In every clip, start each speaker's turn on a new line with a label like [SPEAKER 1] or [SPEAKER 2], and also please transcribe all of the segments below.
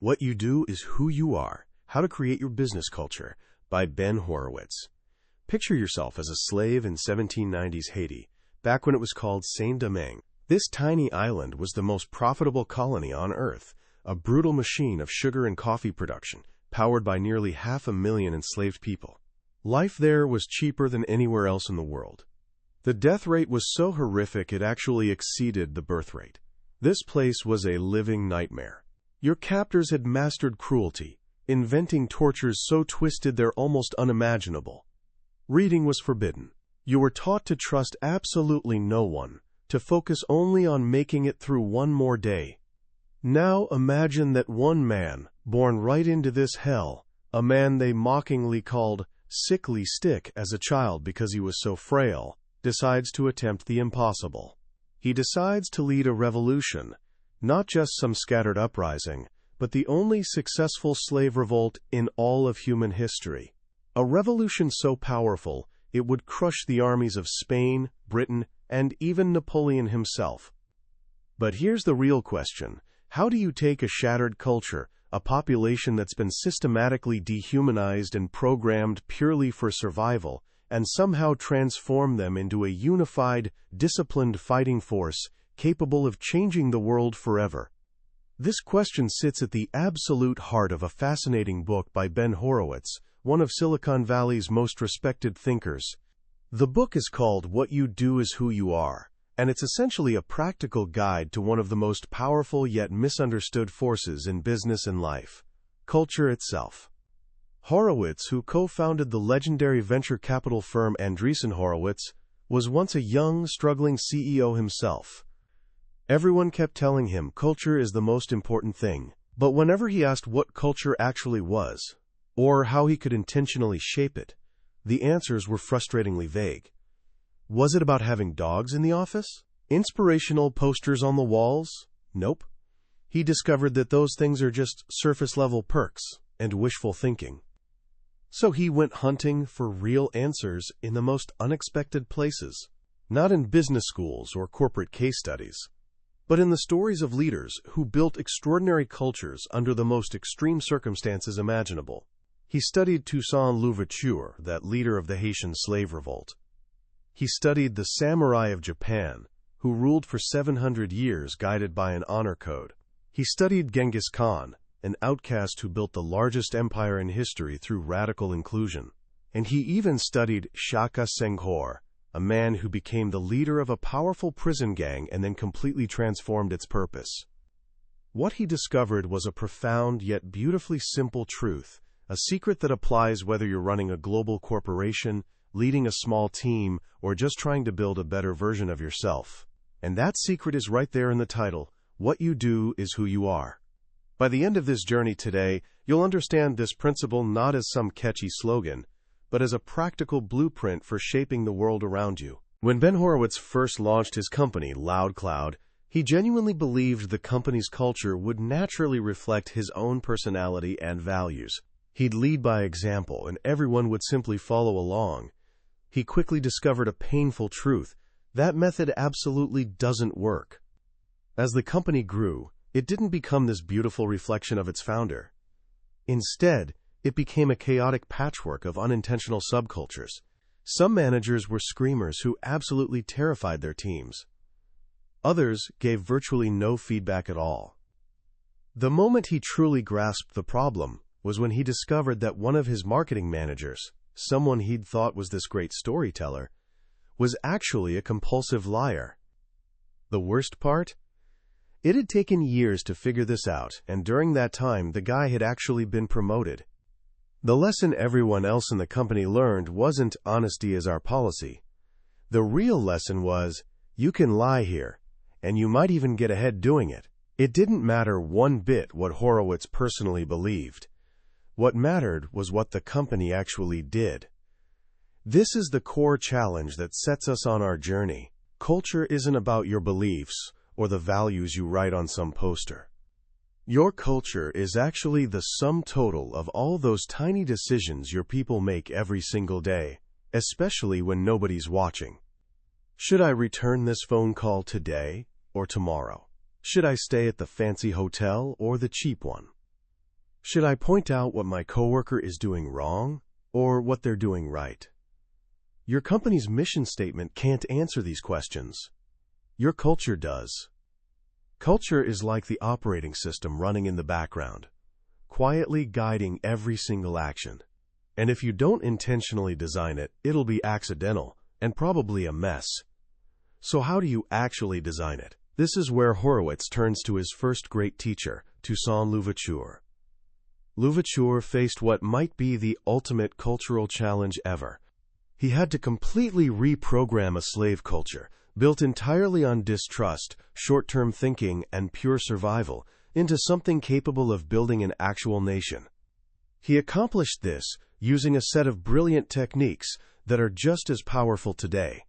[SPEAKER 1] What You Do Is Who You Are, How to Create Your Business Culture by Ben Horowitz. Picture yourself as a slave in 1790s Haiti, back when it was called Saint-Domingue. This tiny island was the most profitable colony on Earth, a brutal machine of sugar and coffee production, powered by nearly 500,000 enslaved people. Life there was cheaper than anywhere else in the world. The death rate was so horrific it actually exceeded the birth rate. This place was a living nightmare. Your captors had mastered cruelty, inventing tortures so twisted they're almost unimaginable. Reading was forbidden. You were taught to trust absolutely no one, to focus only on making it through one more day. Now imagine that one man, born right into this hell, a man they mockingly called Sickly Stick as a child because he was so frail, decides to attempt the impossible. He decides to lead a revolution, not just some scattered uprising, but the only successful slave revolt in all of human history. A revolution so powerful, it would crush the armies of Spain, Britain, and even Napoleon himself. But here's the real question. How do you take a shattered culture, a population that's been systematically dehumanized and programmed purely for survival, and somehow transform them into a unified, disciplined fighting force capable of changing the world forever? This question sits at the absolute heart of a fascinating book by Ben Horowitz, one of Silicon Valley's most respected thinkers. The book is called What You Do Is Who You Are, and it's essentially a practical guide to one of the most powerful yet misunderstood forces in business and life: culture itself. Horowitz, who co-founded the legendary venture capital firm Andreessen Horowitz, was once a young, struggling CEO himself. Everyone kept telling him culture is the most important thing, but whenever he asked what culture actually was, or how he could intentionally shape it, the answers were frustratingly vague. Was it about having dogs in the office? Inspirational posters on the walls? Nope. He discovered that those things are just surface-level perks and wishful thinking. So he went hunting for real answers in the most unexpected places, not in business schools or corporate case studies, but in the stories of leaders who built extraordinary cultures under the most extreme circumstances imaginable. He studied Toussaint Louverture, that leader of the Haitian slave revolt. He studied the samurai of Japan, who ruled for 700 years guided by an honor code. He studied Genghis Khan, an outcast who built the largest empire in history through radical inclusion. And he even studied Shaka Senghor, a man who became the leader of a powerful prison gang and then completely transformed its purpose. What he discovered was a profound yet beautifully simple truth, a secret that applies whether you're running a global corporation, leading a small team, or just trying to build a better version of yourself. And that secret is right there in the title, What You Do Is Who You Are. By the end of this journey today, you'll understand this principle not as some catchy slogan, but as a practical blueprint for shaping the world around you. When Ben Horowitz first launched his company, LoudCloud, he genuinely believed the company's culture would naturally reflect his own personality and values. He'd lead by example, and everyone would simply follow along. He quickly discovered a painful truth: that method absolutely doesn't work. As the company grew, it didn't become this beautiful reflection of its founder. Instead, it became a chaotic patchwork of unintentional subcultures. Some managers were screamers who absolutely terrified their teams. Others gave virtually no feedback at all. The moment he truly grasped the problem was when he discovered that one of his marketing managers, someone he'd thought was this great storyteller, was actually a compulsive liar. The worst part? It had taken years to figure this out, and during that time, the guy had actually been promoted. The lesson everyone else in the company learned wasn't honesty is our policy. The real lesson was, you can lie here, and you might even get ahead doing it. It didn't matter one bit what Horowitz personally believed. What mattered was what the company actually did. This is the core challenge that sets us on our journey. Culture isn't about your beliefs or the values you write on some poster. Your culture is actually the sum total of all those tiny decisions your people make every single day, especially when nobody's watching. Should I return this phone call today or tomorrow? Should I stay at the fancy hotel or the cheap one? Should I point out what my coworker is doing wrong or what they're doing right? Your company's mission statement can't answer these questions. Your culture does. Culture is like the operating system running in the background, quietly guiding every single action. And if you don't intentionally design it, it'll be accidental and probably a mess. So how do you actually design it? This is where Horowitz turns to his first great teacher, Toussaint Louverture. Louverture faced what might be the ultimate cultural challenge ever. He had to completely reprogram a slave culture, built entirely on distrust, short-term thinking, and pure survival, into something capable of building an actual nation. He accomplished this using a set of brilliant techniques that are just as powerful today.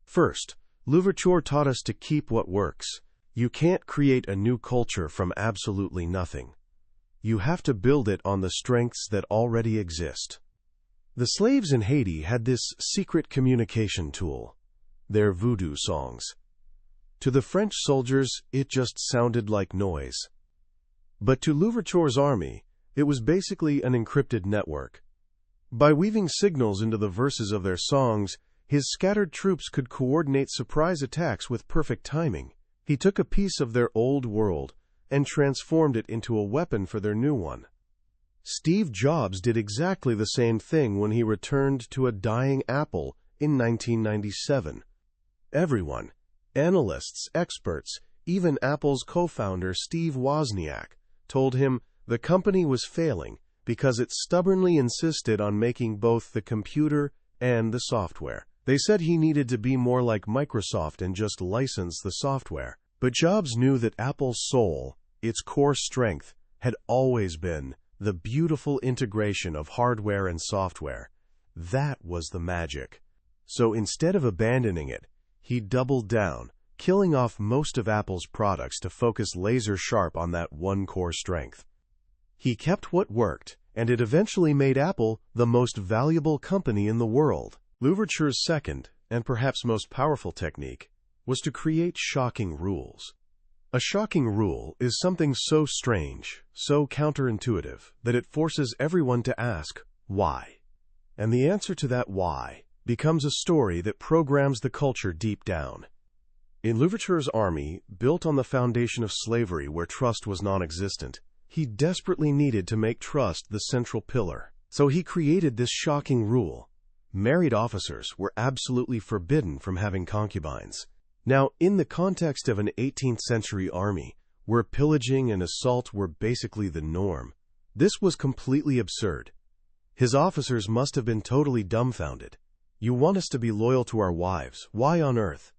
[SPEAKER 1] First, Louverture taught us to keep what works. You can't create a new culture from absolutely nothing. You have to build it on the strengths that already exist. The slaves in Haiti had this secret communication tool, their voodoo songs. To the French soldiers, it just sounded like noise. But to Louverture's army, it was basically an encrypted network. By weaving signals into the verses of their songs, his scattered troops could coordinate surprise attacks with perfect timing. He took a piece of their old world and transformed it into a weapon for their new one. Steve Jobs did exactly the same thing when he returned to a dying Apple in 1997. Everyone, analysts, experts, even Apple's co-founder Steve Wozniak, told him the company was failing because it stubbornly insisted on making both the computer and the software. They said he needed to be more like Microsoft and just license the software. But Jobs knew that Apple's soul, its core strength, had always been the beautiful integration of hardware and software. That was the magic. So instead of abandoning it, he doubled down, killing off most of Apple's products to focus laser-sharp on that one core strength. He kept what worked, and it eventually made Apple the most valuable company in the world. Louverture's second, and perhaps most powerful technique, was to create shocking rules. A shocking rule is something so strange, so counterintuitive, that it forces everyone to ask, why? And the answer to that why becomes a story that programs the culture deep down. In Louverture's army, built on the foundation of slavery where trust was non-existent, he desperately needed to make trust the central pillar. So he created this shocking rule. Married officers were absolutely forbidden from having concubines. Now, in the context of an 18th century army, where pillaging and assault were basically the norm, this was completely absurd. His officers must have been totally dumbfounded. You want us to be loyal to our wives. Why on earth?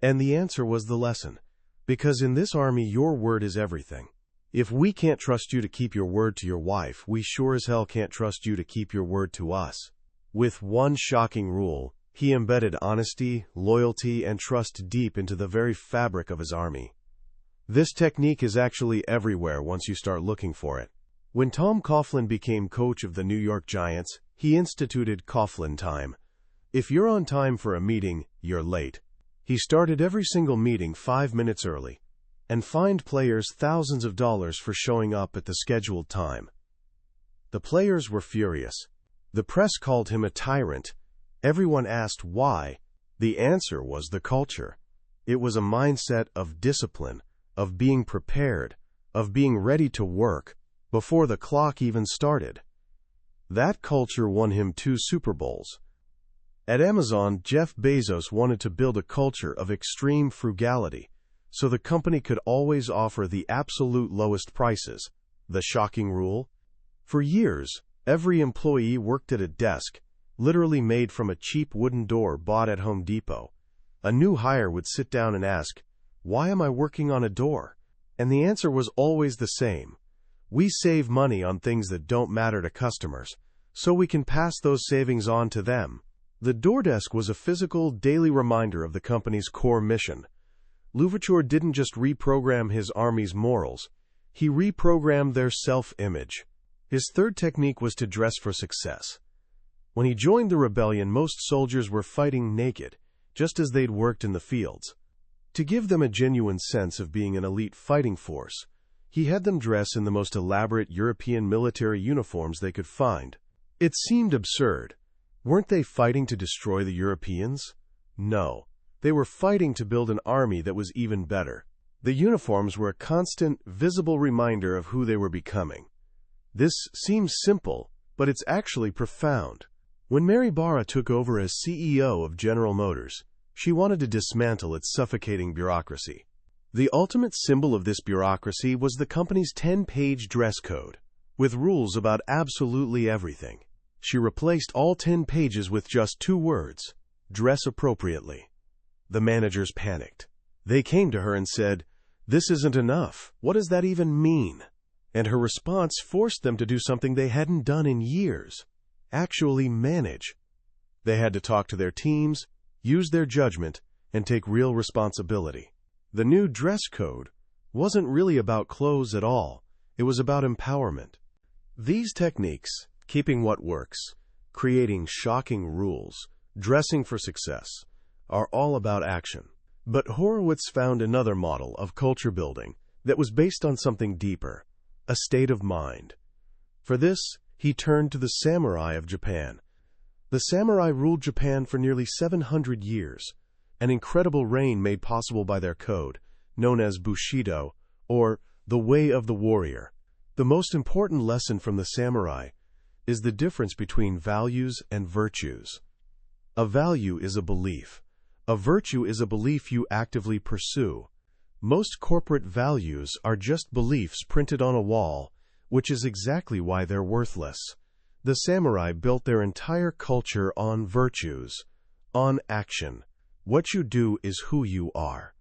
[SPEAKER 1] And the answer was the lesson. Because in this army, your word is everything. If we can't trust you to keep your word to your wife, we sure as hell can't trust you to keep your word to us. With one shocking rule, he embedded honesty, loyalty, and trust deep into the very fabric of his army. This technique is actually everywhere once you start looking for it. When Tom Coughlin became coach of the New York Giants, he instituted Coughlin time. If you're on time for a meeting, you're late. He started every single meeting 5 minutes early and fined players thousands of dollars for showing up at the scheduled time. The players were furious. The press called him a tyrant. Everyone asked why. The answer was the culture. It was a mindset of discipline, of being prepared, of being ready to work before the clock even started. That culture won him 2 Super Bowls. At Amazon, Jeff Bezos wanted to build a culture of extreme frugality, so the company could always offer the absolute lowest prices. The shocking rule? For years, every employee worked at a desk, literally made from a cheap wooden door bought at Home Depot. A new hire would sit down and ask, "Why am I working on a door?" And the answer was always the same. We save money on things that don't matter to customers, so we can pass those savings on to them. The door desk was a physical, daily reminder of the company's core mission. Louverture didn't just reprogram his army's morals, he reprogrammed their self-image. His third technique was to dress for success. When he joined the rebellion, most soldiers were fighting naked, just as they'd worked in the fields. To give them a genuine sense of being an elite fighting force, He had them dress in the most elaborate European military uniforms they could find. It seemed absurd. Weren't they fighting to destroy the Europeans? No. They were fighting to build an army that was even better. The uniforms were a constant, visible reminder of who they were becoming. This seems simple, but it's actually profound. When Mary Barra took over as CEO of General Motors, she wanted to dismantle its suffocating bureaucracy. The ultimate symbol of this bureaucracy was the company's 10-page dress code, with rules about absolutely everything. She replaced all 10 pages with just 2 words: dress appropriately. The managers panicked. They came to her and said, "This isn't enough. What does that even mean?" And her response forced them to do something they hadn't done in years: actually manage. They had to talk to their teams, use their judgment, and take real responsibility. The new dress code wasn't really about clothes at all. It was about empowerment. These techniques, keeping what works, creating shocking rules, dressing for success, are all about action. But Horowitz found another model of culture building that was based on something deeper, a state of mind. For this, he turned to the samurai of Japan. The samurai ruled Japan for nearly 700 years, an incredible reign made possible by their code, known as Bushido, or the Way of the Warrior. The most important lesson from the samurai is the difference between values and virtues. A value is a belief. A virtue is a belief you actively pursue. Most corporate values are just beliefs printed on a wall, which is exactly why they're worthless. The samurai built their entire culture on virtues, on action. What you do is who you are.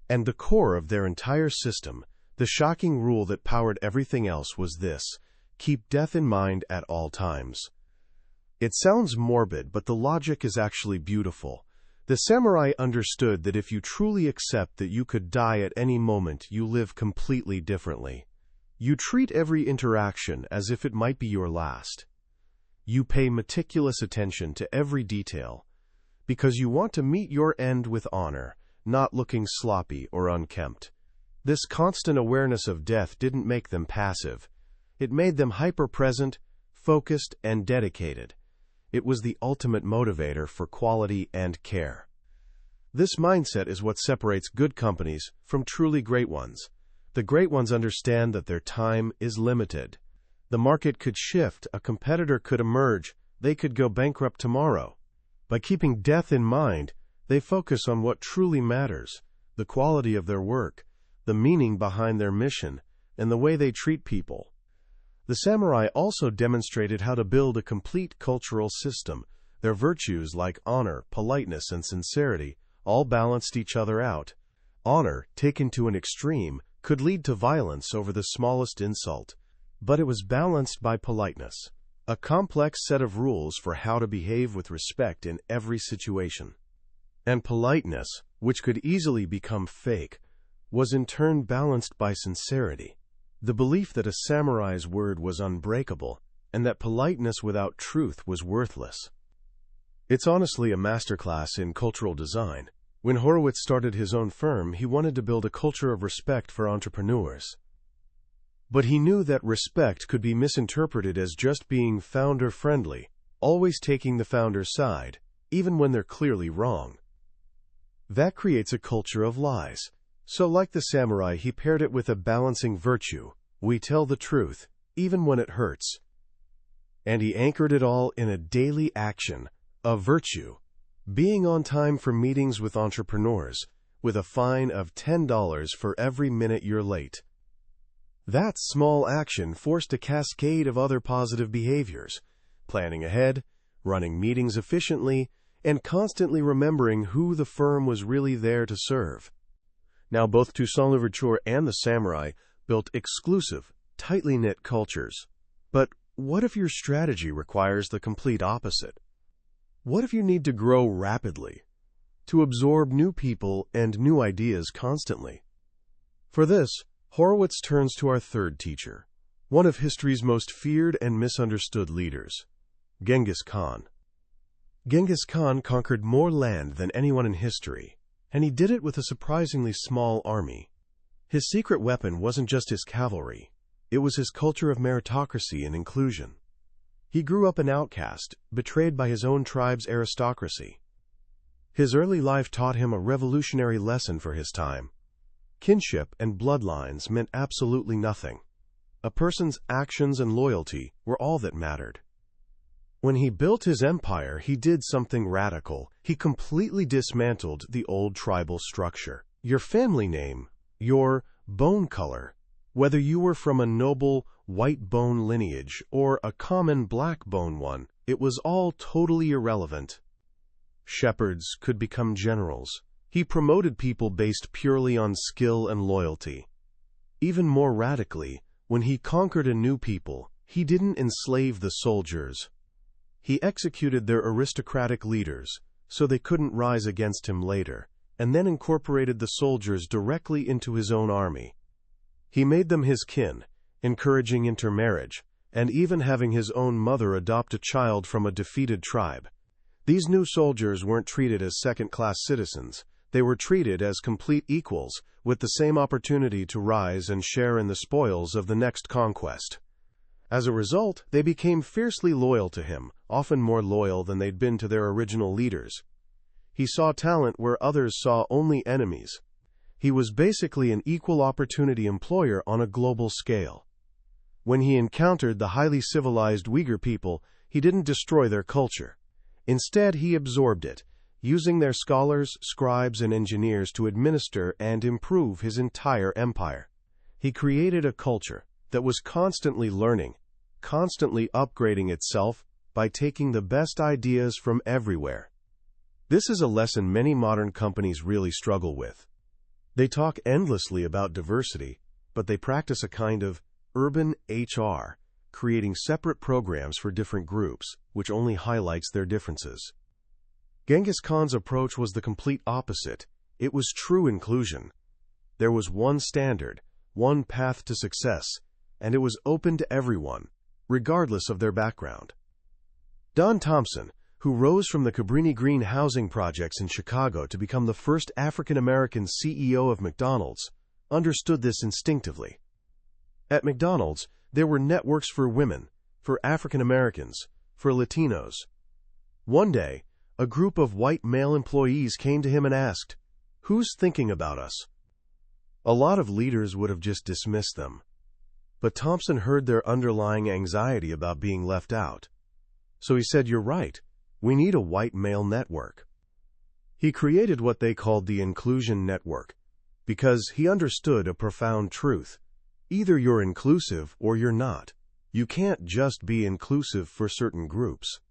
[SPEAKER 1] And the core of their entire system, the shocking rule that powered everything else, was this: keep death in mind at all times. It sounds morbid, but the logic is actually beautiful. The samurai understood that if you truly accept that you could die at any moment, you live completely differently. You treat every interaction as if it might be your last. You pay meticulous attention to every detail, because you want to meet your end with honor, not looking sloppy or unkempt. This constant awareness of death didn't make them passive. It made them hyper-present, focused, and dedicated. It was the ultimate motivator for quality and care. This mindset is what separates good companies from truly great ones. The great ones understand that their time is limited. The market could shift, a competitor could emerge, they could go bankrupt tomorrow. By keeping death in mind, they focus on what truly matters: the quality of their work, the meaning behind their mission, and the way they treat people. The samurai also demonstrated how to build a complete cultural system. Their virtues like honor, politeness, and sincerity all balanced each other out. Honor, taken to an extreme, could lead to violence over the smallest insult, but it was balanced by politeness, a complex set of rules for how to behave with respect in every situation. And politeness, which could easily become fake, was in turn balanced by sincerity, the belief that a samurai's word was unbreakable and that politeness without truth was worthless. It's honestly a masterclass in cultural design. When Horowitz started his own firm, he wanted to build a culture of respect for entrepreneurs. But he knew that respect could be misinterpreted as just being founder-friendly, always taking the founder's side, even when they're clearly wrong. That creates a culture of lies. So like the samurai, he paired it with a balancing virtue: we tell the truth, even when it hurts. And he anchored it all in a daily action, a virtue: being on time for meetings with entrepreneurs, with a fine of $10 for every minute you're late. That small action forced a cascade of other positive behaviors: planning ahead, running meetings efficiently, and constantly remembering who the firm was really there to serve. Now, both Toussaint Louverture and the samurai built exclusive, tightly knit cultures. But what if your strategy requires the complete opposite? What if you need to grow rapidly, to absorb new people and new ideas constantly? For this, Horowitz turns to our third teacher, one of history's most feared and misunderstood leaders, Genghis Khan. Genghis Khan conquered more land than anyone in history, and he did it with a surprisingly small army. His secret weapon wasn't just his cavalry. It was his culture of meritocracy and inclusion. He grew up an outcast, betrayed by his own tribe's aristocracy. His early life taught him a revolutionary lesson for his time. Kinship and bloodlines meant absolutely nothing. A person's actions and loyalty were all that mattered. When he built his empire, he did something radical. He completely dismantled the old tribal structure. Your family name, your bone color, whether you were from a noble white bone lineage or a common black bone one, it was all totally irrelevant. Shepherds could become generals. He promoted people based purely on skill and loyalty. Even more radically, when he conquered a new people, he didn't enslave the soldiers. He executed their aristocratic leaders so they couldn't rise against him later, and then incorporated the soldiers directly into his own army. He made them his kin, encouraging intermarriage, and even having his own mother adopt a child from a defeated tribe. These new soldiers weren't treated as second-class citizens. They were treated as complete equals, with the same opportunity to rise and share in the spoils of the next conquest. As a result, they became fiercely loyal to him, often more loyal than they'd been to their original leaders. He saw talent where others saw only enemies. He was basically an equal opportunity employer on a global scale. When he encountered the highly civilized Uyghur people, he didn't destroy their culture. Instead, he absorbed it, using their scholars, scribes, and engineers to administer and improve his entire empire. He created a culture that was constantly learning, constantly upgrading itself by taking the best ideas from everywhere. This is a lesson many modern companies really struggle with. They talk endlessly about diversity, but they practice a kind of urban HR, creating separate programs for different groups, which only highlights their differences. Genghis Khan's approach was the complete opposite. It was true inclusion. There was one standard, one path to success, and it was open to everyone, regardless of their background. Don Thompson, who rose from the Cabrini Green housing projects in Chicago to become the first African-American CEO of McDonald's, understood this instinctively. At McDonald's, there were networks for women, for African Americans, for Latinos. One day, a group of white male employees came to him and asked, "Who's thinking about us?" A lot of leaders would have just dismissed them. But Thompson heard their underlying anxiety about being left out. So he said, "You're right. We need a white male network." He created what they called the Inclusion Network, because he understood a profound truth. Either you're inclusive or you're not. You can't just be inclusive for certain groups.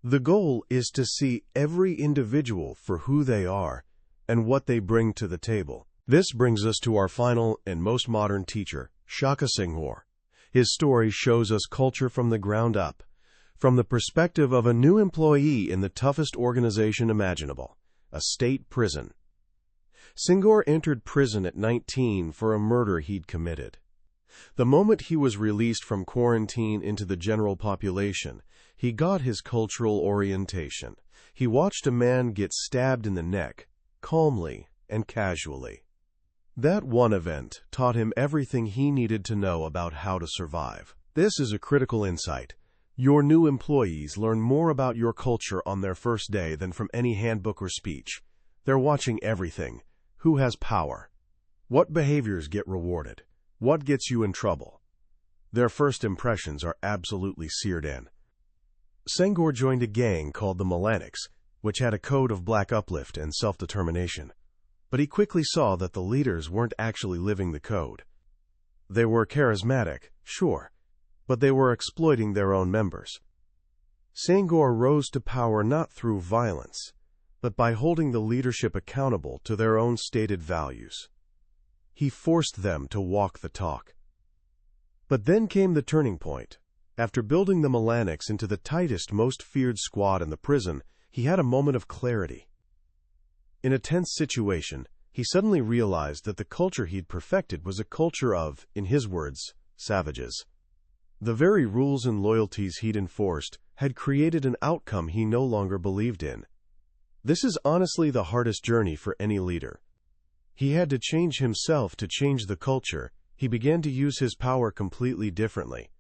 [SPEAKER 1] The goal is to see every individual for who they are and what they bring to the table. This brings us to our final and most modern teacher, Shaka Senghor. His story shows us culture from the ground up, from the perspective of a new employee in the toughest organization imaginable, a state prison. Senghor entered prison at 19 for a murder he'd committed. The moment he was released from quarantine into the general population, he got his cultural orientation. He watched a man get stabbed in the neck, calmly and casually. That one event taught him everything he needed to know about how to survive. This is a critical insight. Your new employees learn more about your culture on their first day than from any handbook or speech. They're watching everything. Who has power? What behaviors get rewarded? What gets you in trouble? Their first impressions are absolutely seared in. Senghor joined a gang called the Melanics, which had a code of black uplift and self-determination. But he quickly saw that the leaders weren't actually living the code. They were charismatic, sure, but they were exploiting their own members. Senghor rose to power not through violence, but by holding the leadership accountable to their own stated values. He forced them to walk the talk. But then came the turning point. After building the Melanics into the tightest, most feared squad in the prison, he had a moment of clarity. In a tense situation, he suddenly realized that the culture he'd perfected was a culture of, in his words, savages. The very rules and loyalties he'd enforced had created an outcome he no longer believed in. This is honestly the hardest journey for any leader. He had to change himself to change the culture. He began to use his power completely differently.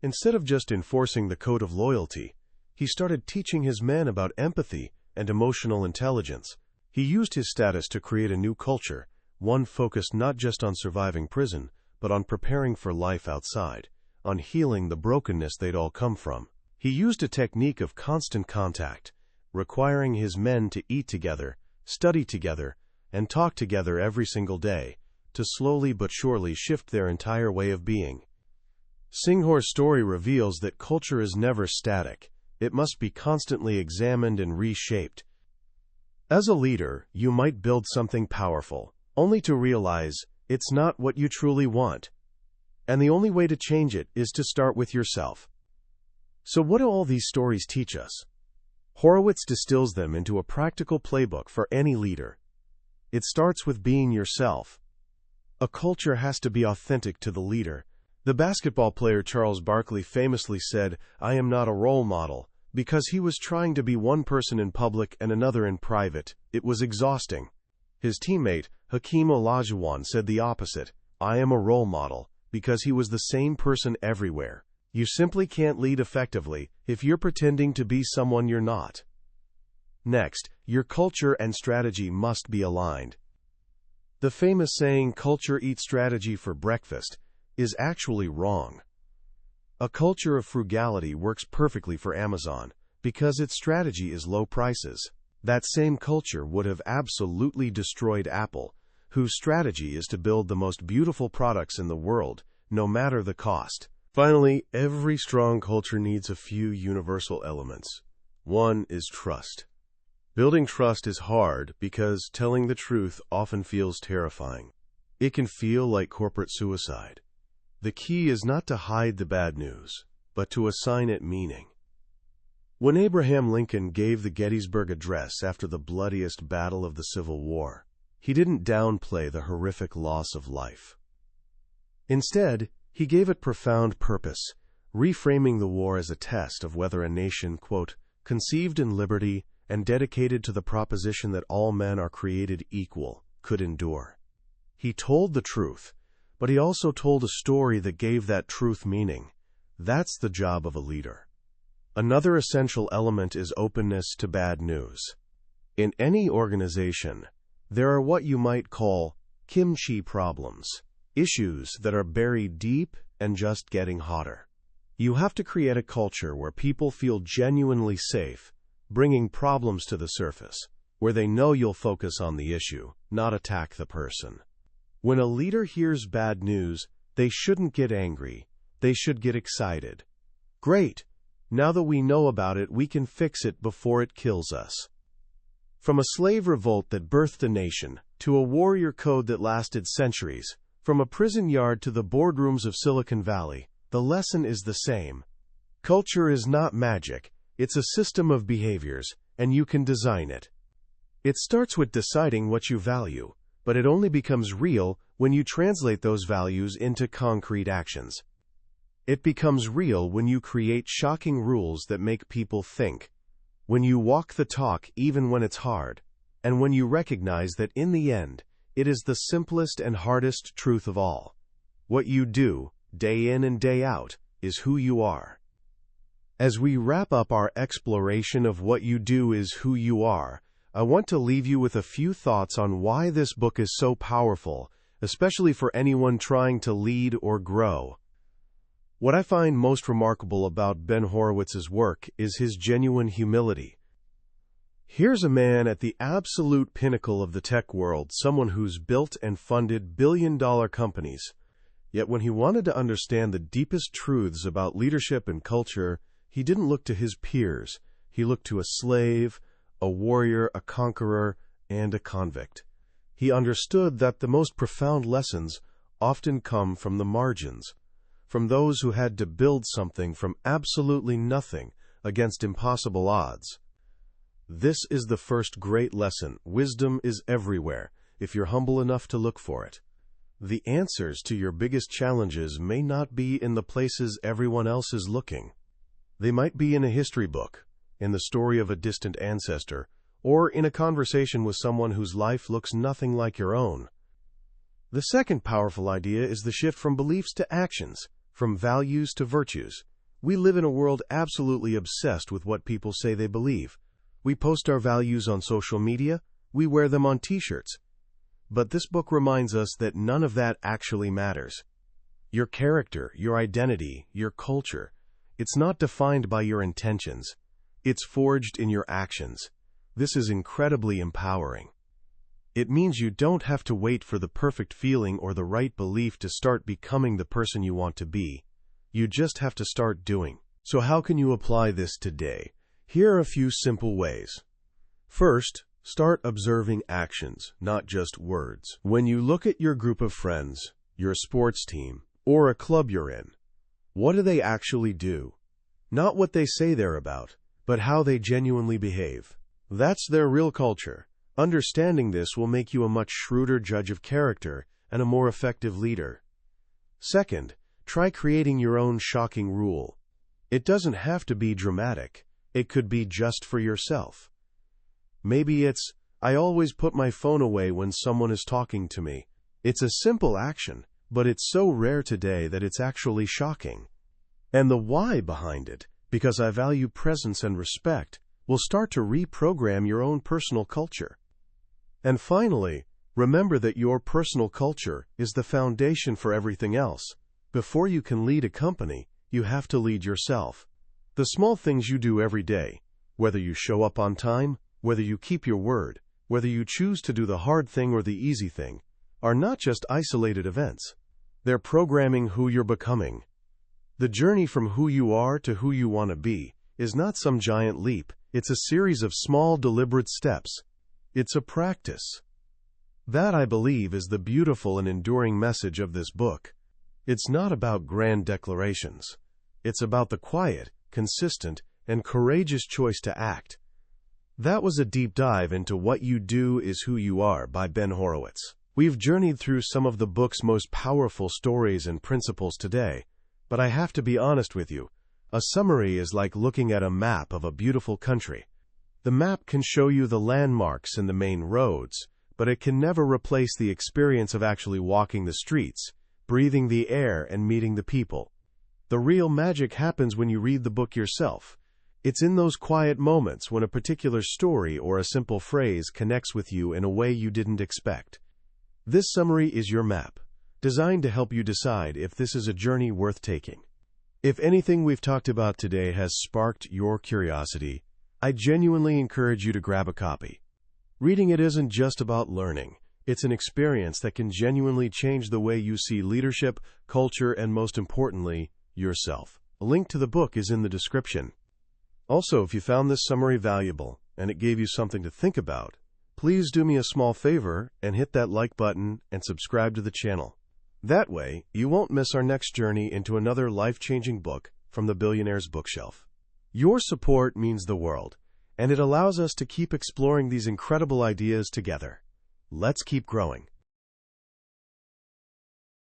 [SPEAKER 1] Instead of just enforcing the code of loyalty, he started teaching his men about empathy and emotional intelligence. He used his status to create a new culture, one focused not just on surviving prison, but on preparing for life outside, on healing the brokenness they'd all come from. He used a technique of constant contact, requiring his men to eat together, study together, and talk together every single day, to slowly but surely shift their entire way of being. Senghor's story reveals that culture is never static. It must be constantly examined and reshaped. As a leader, you might build something powerful, only to realize it's not what you truly want. And the only way to change it is to start with yourself. So what do all these stories teach us? Horowitz distills them into a practical playbook for any leader. It starts with being yourself. A culture has to be authentic to the leader. The basketball player Charles Barkley famously said, "I am not a role model," because he was trying to be one person in public and another in private. It was exhausting. His teammate, Hakeem Olajuwon, said the opposite, "I am a role model," because he was the same person everywhere. You simply can't lead effectively if you're pretending to be someone you're not. Next, your culture and strategy must be aligned. The famous saying, "Culture eats strategy for breakfast," is actually wrong. A culture of frugality works perfectly for Amazon because its strategy is low prices. That same culture would have absolutely destroyed Apple, whose strategy is to build the most beautiful products in the world, no matter the cost. Finally, every strong culture needs a few universal elements. One is trust. Building trust is hard because telling the truth often feels terrifying. It can feel like corporate suicide. The key is not to hide the bad news, but to assign it meaning. When Abraham Lincoln gave the Gettysburg Address after the bloodiest battle of the Civil War, he didn't downplay the horrific loss of life. Instead, he gave it profound purpose, reframing the war as a test of whether a nation, quote, "conceived in liberty and dedicated to the proposition that all men are created equal," could endure. He told the truth, but he also told a story that gave that truth meaning. That's the job of a leader. Another essential element is openness to bad news. In any organization, there are what you might call kimchi problems, issues that are buried deep and just getting hotter. You have to create a culture where people feel genuinely safe, bringing problems to the surface, where they know you'll focus on the issue, not attack the person. When a leader hears bad news, they shouldn't get angry. They should get excited. Great! Now that we know about it, we can fix it before it kills us. From a slave revolt that birthed a nation, to a warrior code that lasted centuries, from a prison yard to the boardrooms of Silicon Valley, the lesson is the same. Culture is not magic. It's a system of behaviors, and you can design it. It starts with deciding what you value, but it only becomes real when you translate those values into concrete actions. It becomes real when you create shocking rules that make people think, when you walk the talk even when it's hard, and when you recognize that in the end, it is the simplest and hardest truth of all. What you do, day in and day out, is who you are. As we wrap up our exploration of what you do is who you are, I want to leave you with a few thoughts on why this book is so powerful, especially for anyone trying to lead or grow. What I find most remarkable about Ben Horowitz's work is his genuine humility. Here's a man at the absolute pinnacle of the tech world, someone who's built and funded billion-dollar companies. Yet when he wanted to understand the deepest truths about leadership and culture, he didn't look to his peers. He looked to a slave, a warrior, a conqueror, and a convict. He understood that the most profound lessons often come from the margins, from those who had to build something from absolutely nothing against impossible odds. This is the first great lesson. Wisdom is everywhere, if you're humble enough to look for it. The answers to your biggest challenges may not be in the places everyone else is looking. They might be in a history book, in the story of a distant ancestor, or in a conversation with someone whose life looks nothing like your own. The second powerful idea is the shift from beliefs to actions, from values to virtues. We live in a world absolutely obsessed with what people say they believe. We post our values on social media, we wear them on t-shirts. But this book reminds us that none of that actually matters. Your character, your identity, your culture, it's not defined by your intentions. It's forged in your actions. This is incredibly empowering. It means you don't have to wait for the perfect feeling or the right belief to start becoming the person you want to be. You just have to start doing. So how can you apply this today? Here are a few simple ways. First, start observing actions, not just words. When you look at your group of friends, your sports team, or a club you're in, what do they actually do? Not what they say they're about, but how they genuinely behave. That's their real culture. Understanding this will make you a much shrewder judge of character and a more effective leader. Second, try creating your own shocking rule. It doesn't have to be dramatic. It could be just for yourself. Maybe it's, I always put my phone away when someone is talking to me. It's a simple action, but it's so rare today that it's actually shocking. And the why behind it, because I value presence and respect, will start to reprogram your own personal culture. And finally, remember that your personal culture is the foundation for everything else. Before you can lead a company, you have to lead yourself. The small things you do every day, whether you show up on time, whether you keep your word, whether you choose to do the hard thing or the easy thing, are not just isolated events. They're programming who you're becoming. The journey from who you are to who you want to be is not some giant leap. It's a series of small, deliberate steps. It's a practice. That, I believe, is the beautiful and enduring message of this book. It's not about grand declarations. It's about the quiet, consistent, and courageous choice to act. That was a deep dive into What You Do Is Who You Are by Ben Horowitz. We've journeyed through some of the book's most powerful stories and principles today, but I have to be honest with you. A summary is like looking at a map of a beautiful country. The map can show you the landmarks and the main roads, but it can never replace the experience of actually walking the streets, breathing the air, and meeting the people. The real magic happens when you read the book yourself. It's in those quiet moments when a particular story or a simple phrase connects with you in a way you didn't expect. This summary is your map, designed to help you decide if this is a journey worth taking. If anything we've talked about today has sparked your curiosity, I genuinely encourage you to grab a copy. Reading it isn't just about learning. It's an experience that can genuinely change the way you see leadership, culture, and most importantly, yourself. A link to the book is in the description. Also, if you found this summary valuable and it gave you something to think about, please do me a small favor and hit that like button and subscribe to the channel. That way, you won't miss our next journey into another life-changing book from the Billionaire's Bookshelf. Your support means the world, and it allows us to keep exploring these incredible ideas together. Let's keep growing.